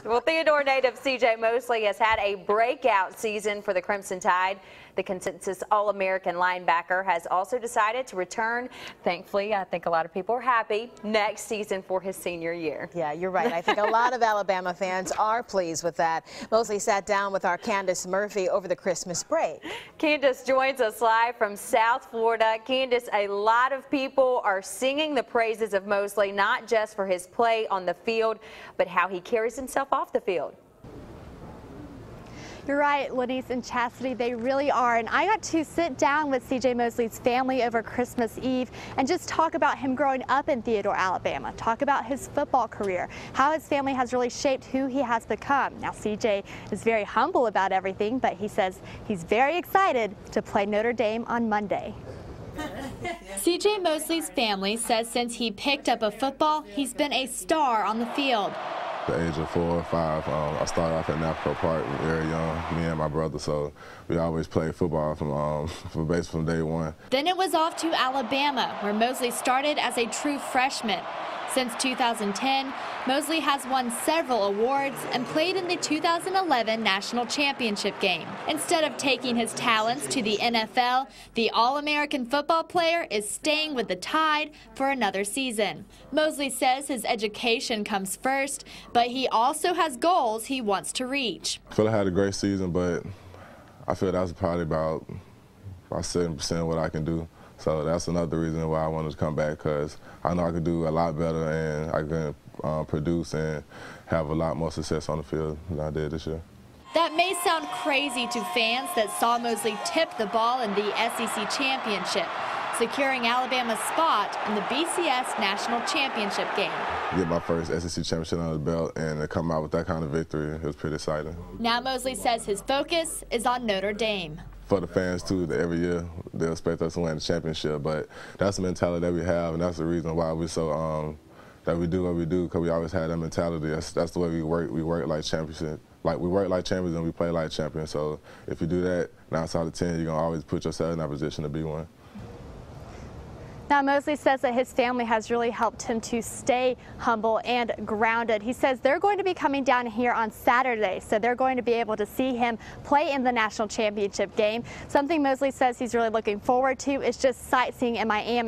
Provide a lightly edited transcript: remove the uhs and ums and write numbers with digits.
Well, Theodore native C.J. Mosley has had a breakout season for the Crimson Tide. The consensus All-American linebacker has also decided to return. Thankfully, I think a lot of people are happy next season for his senior year. Yeah, you're right. I think a lot of Alabama fans are pleased with that. Mosley sat down with our Candace Murphy over the Christmas break. Candace joins us live from South Florida. Candace, a lot of people are singing the praises of Mosley, not just for his play on the field, but how he carries himself off the field. You're right, Lenise and Chastity, they really are. And I got to sit down with C.J. Mosley's family over Christmas Eve and just talk about him growing up in Theodore, Alabama, talk about his football career, how his family has really shaped who he has become. Now, C.J. is very humble about everything, but he says he's very excited to play Notre Dame on Monday. C.J. Mosley's family says since he picked up a football, he's been a star on the field. At the age of 4 or 5, I started off at Napico Park very young, me and my brother, so we always played football from day one. Then it was off to Alabama, where Mosley started as a true freshman. Since 2010, Mosley has won several awards and played in the 2011 National Championship game. Instead of taking his talents to the NFL, the All-American football player is staying with the Tide for another season. Mosley says his education comes first, but he also has goals he wants to reach. I feel I had a great season, but I feel that's probably about 7% of what I can do. So that's another reason why I wanted to come back, because I know I could do a lot better and I can produce and have a lot more success on the field than I did this year. That may sound crazy to fans that saw Mosley tip the ball in the SEC Championship, securing Alabama's spot in the BCS National Championship game. Get my first SEC championship under the belt and to come out with that kind of victory, it was pretty exciting. Now Mosley says his focus is on Notre Dame. For the fans too, that every year they expect us to win the championship, but that's the mentality that we have, and that's the reason why we so that we do what we do, because we always had that mentality. That's the way we work. We work like championship. Like we work like champions and we play like champions. So if you do that 9 out of 10, you're gonna always put yourself in that position to be one. Now, Mosley says that his family has really helped him to stay humble and grounded. He says they're going to be coming down here on Saturday, so they're going to be able to see him play in the national championship game. Something Mosley says he's really looking forward to is just sightseeing in Miami.